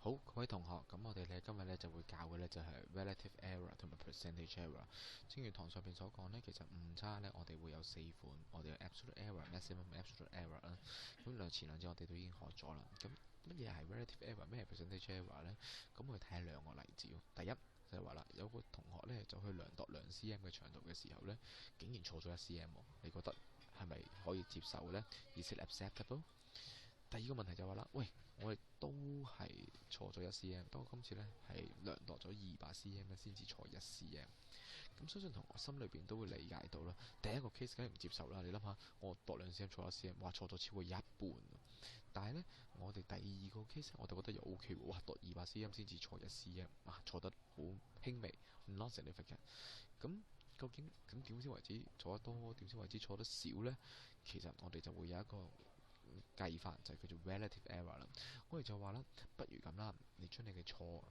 好，各位同學，咁我哋咧今日咧就會教嘅咧就係 relative error 同埋 percentage error。正如堂上邊所講咧，其實誤差咧我哋會有4款，我哋有 absolute error、maximum absolute前兩節我哋都已經學咗啦。咁乜嘢係 relative error？咩係 percentage error 咧？咁我哋睇下兩個例子。第一就係話啦，有個同學咧就去量度2cm嘅長度嘅時候咧，竟然錯咗1cm，你覺得係咪可以接受咧？Is it acceptable？第二個問題就話啦，喂，我哋都係錯咗1cm，不過今次呢係量度咗200cm 咧先至錯1cm。咁相信同學心裏邊都會理解到啦。第一個 case 梗係唔接受啦，你諗下，我度2cm 錯1cm，哇，錯咗超過一半。但係呢，我哋第二個 case 我哋覺得又 OK 喎，哇，度200cm 先至錯1cm，啊，錯得好輕微 ，not significant。咁究竟咁點先為之錯得多？點先為之錯得少呢？其實我哋就會有一個計法就係叫做 relative error 啦。我哋就話啦，不如咁啦，你將你嘅錯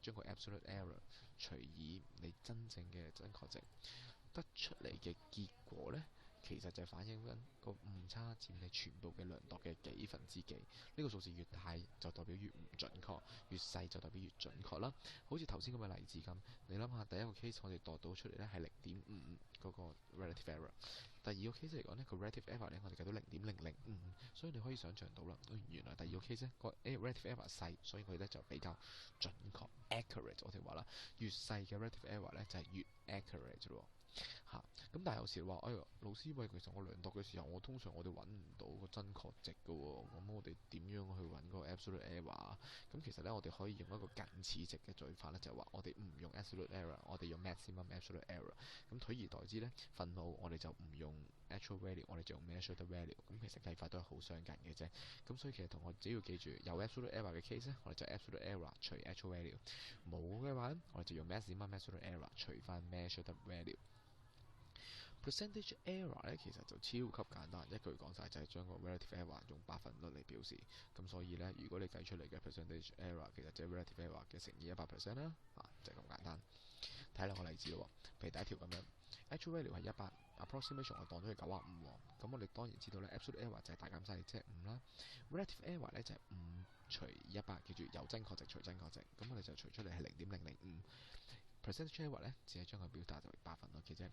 將個 absolute error 除以你真正嘅真確值，得出嚟嘅結果呢，其實就反映緊個誤差佔你全部嘅量度嘅幾分之幾。呢個數字越大就代表越唔準確，越細就代表越準確啦。好似頭先咁嘅例子咁，你諗下第一個 case 我哋度到出嚟呢係0.55嗰個 relative error，第二個 case 嚟講呢個 relative error 呢我哋計到0.005，所以你可以想像到啦，原來第二個 case 呢個 relative error 細，所以佢呢就比較準確 accurate。我哋話啦，越細嘅 relative error 呢就係越 accurate 啫喎。咁但係有時話，哎呀，老師，喂，其實我量度嘅時候，通常我哋揾唔到個真確值嘅喎，咁我哋點樣去揾個 absolute error？咁其實呢，我哋可以用一個近似值嘅做法呢，就係話我哋唔用 absolute error，我哋用 maximum absolute error。咁取而代之呢，分母我哋就唔用 actual value，我哋就用 measured value。咁其實計法都係好相近嘅啫。咁所以其實同學只要記住有 absolute error 嘅 case 呢，我哋就 absolute error 除 actual value；冇嘅話呢，我哋就用 maximum absolute error 除翻 measured value。percentage error 咧其實就超級簡單，一句講晒就係將個 relative error 用百分率嚟表示。咁所以呢，如果你計出嚟嘅 percentage error 其實即係 relative error 嘅乘以100% 啦，就係咁簡單。睇兩個例子咯，譬如第一條咁樣 actual value 係100，approximation 我當咗係95喎。咁我哋當然知道咧 absolute error 就係大減細，即係5啦。relative error 咧就係5除100，記住有真確值除真確值。咁我哋就除出嚟係0.005。percentage error 咧只係將佢表達就為百分率嘅啫。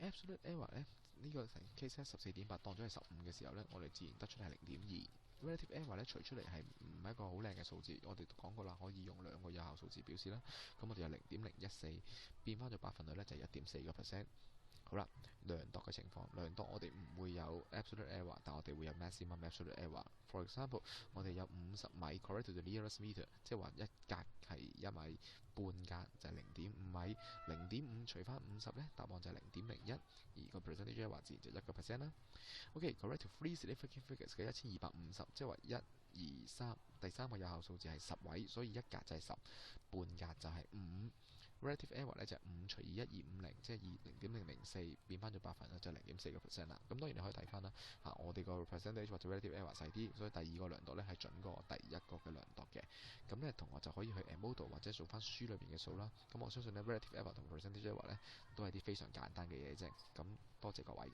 absolute error 咧呢個 case 14.8當咗係15嘅時候呢，我哋自然得出係0.2。relative error 咧除出嚟係唔係一個好靚嘅數字，我哋講過啦，可以用兩個有效數字表示啦。咁我哋有0.014變翻咗百分率呢，就係1.4%。好啦，量度嘅情況，量度我哋唔會有 absolute error，但我哋會有 maximum absolute error。For example，我哋有50米 correct to the nearest meter，即係話一格係1米，半格就係0.5米，0.5除翻50呢，答案就係0.01，而個 percentage error 自然就1%啦。OK，correct to three significant figures 嘅1250，即係話1、2、3，第三個有效數字係10位，所以一格就係10，半格就係5。relative error 咧就係5除以1250，即係0.004變翻咗百分率就係0.4%啦。咁當然你可以睇翻啦，我哋個 percentage 或者 relative error 細啲，所以第二個量度咧係準過第一個嘅量度嘅。咁咧同學就可以去 model 或者做翻書裏邊嘅數啦。咁我相信咧 relative error 同 percentage error 咧都係啲非常簡單嘅嘢啫。咁多謝各位。